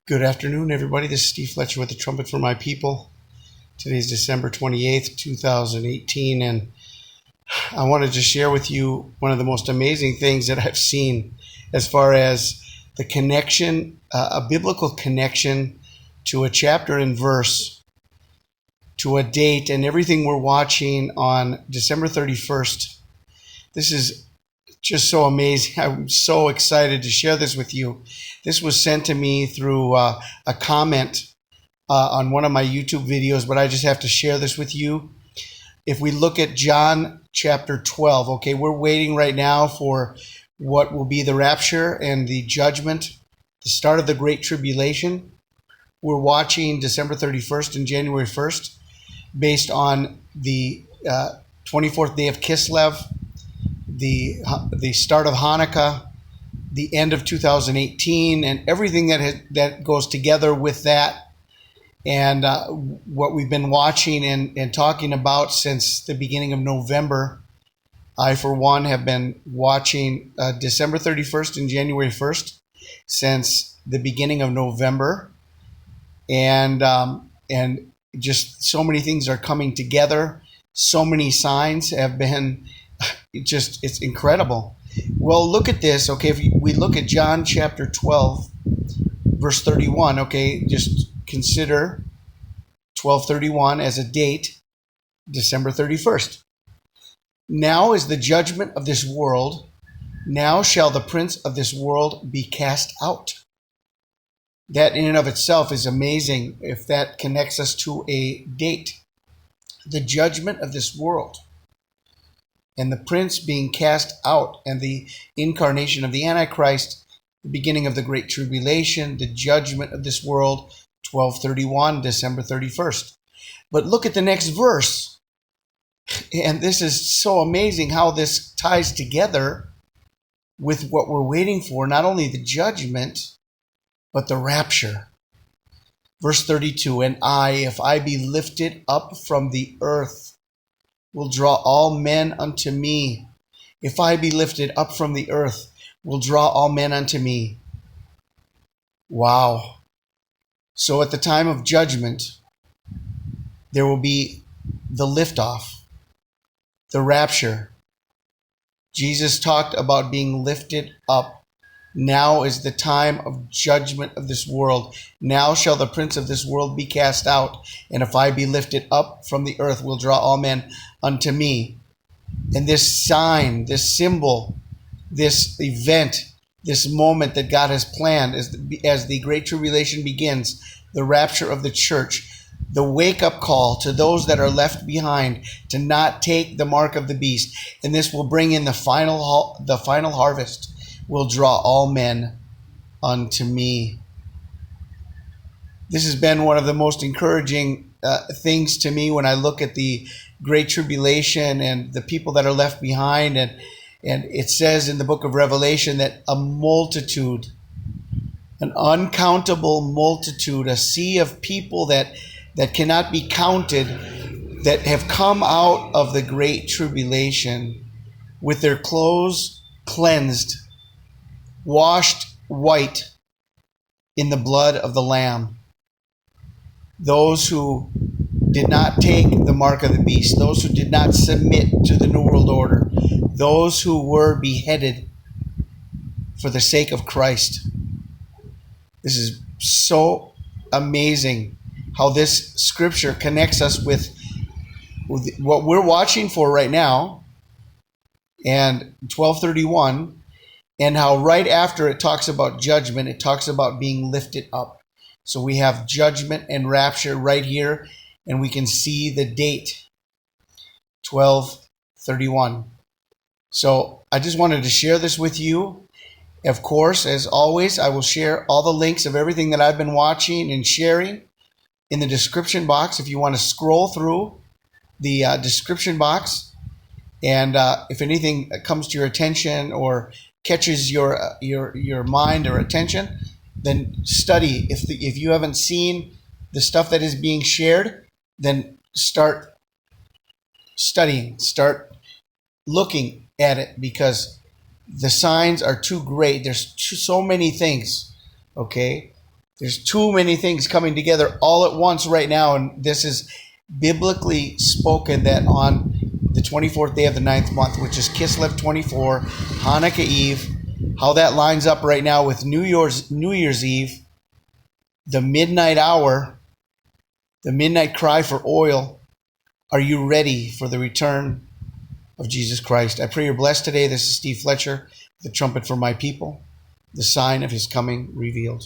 Good afternoon, everybody. This is Steve Fletcher with the Trumpet for My People. Today is December 28th, 2018, and I wanted to share with you one of the most amazing things that I've seen as far as the connection, a biblical connection to a chapter and verse, to a date, and everything we're watching on December 31st. This is just so amazing. I'm so excited to share this with you. This was sent to me through a comment on one of my YouTube videos, but I just have to share this with you. If we look at John chapter 12, okay, we're waiting right now for what will be the rapture and the judgment, the start of the Great Tribulation. We're watching December 31st and January 1st based on the 24th day of Kislev, the start of Hanukkah, the end of 2018, and everything that goes together with that, and what we've been watching and talking about since the beginning of November. I, for one, have been watching December 31st and January 1st since the beginning of November, and just so many things are coming together. So many signs have been it's incredible. Well, look at this, okay? If we look at John chapter 12, verse 31, okay, just consider 12:31 as a date, December 31st. Now is the judgment of this world. Now shall the prince of this world be cast out. That in and of itself is amazing if that connects us to a date. The judgment of this world. And the prince being cast out, and the incarnation of the Antichrist, the beginning of the Great Tribulation, the judgment of this world, 12:31, December 31st. But look at the next verse. And this is so amazing how this ties together with what we're waiting for, not only the judgment, but the rapture. Verse 32, and I, if I be lifted up from the earth, will draw all men unto me. If I be lifted up from the earth, will draw all men unto me. Wow. So at the time of judgment, there will be the liftoff, the rapture. Jesus talked about being lifted up. Now is the time of judgment of this world. Now shall the prince of this world be cast out. And if I be lifted up from the earth, will draw all men unto me. And this sign, this symbol, this event, this moment that God has planned as the Great Tribulation begins, the rapture of the church, the wake-up call to those that are left behind to not take the mark of the beast. And this will bring in the final harvest. Will draw all men unto me. This has been one of the most encouraging things to me when I look at the Great Tribulation and the people that are left behind. And it says in the book of Revelation that a multitude, an uncountable multitude, a sea of people that cannot be counted, that have come out of the Great Tribulation with their clothes cleansed, washed white in the blood of the Lamb. Those who did not take the mark of the beast, those who did not submit to the New World Order, those who were beheaded for the sake of Christ. This is so amazing how this scripture connects us with what we're watching for right now, and 12:31. And how right after it talks about judgment, it talks about being lifted up. So we have judgment and rapture right here, and we can see the date, 12:31. So I just wanted to share this with you. Of course, as always, I will share all the links of everything that I've been watching and sharing in the description box if you want to scroll through the description box. And if anything comes to your attention or catches your mind or attention, then study. If you haven't seen the stuff that is being shared, then start studying, start looking at it, because the signs are too great. There's so many things, okay? There's too many things coming together all at once right now, and this is biblically spoken that on the 24th day of the 9th month, which is Kislev 24, Hanukkah Eve, how that lines up right now with New Year's Eve, the midnight hour, the midnight cry for oil. Are you ready for the return of Jesus Christ? I pray you're blessed today. This is Steve Fletcher, the trumpet for my people, the sign of his coming revealed.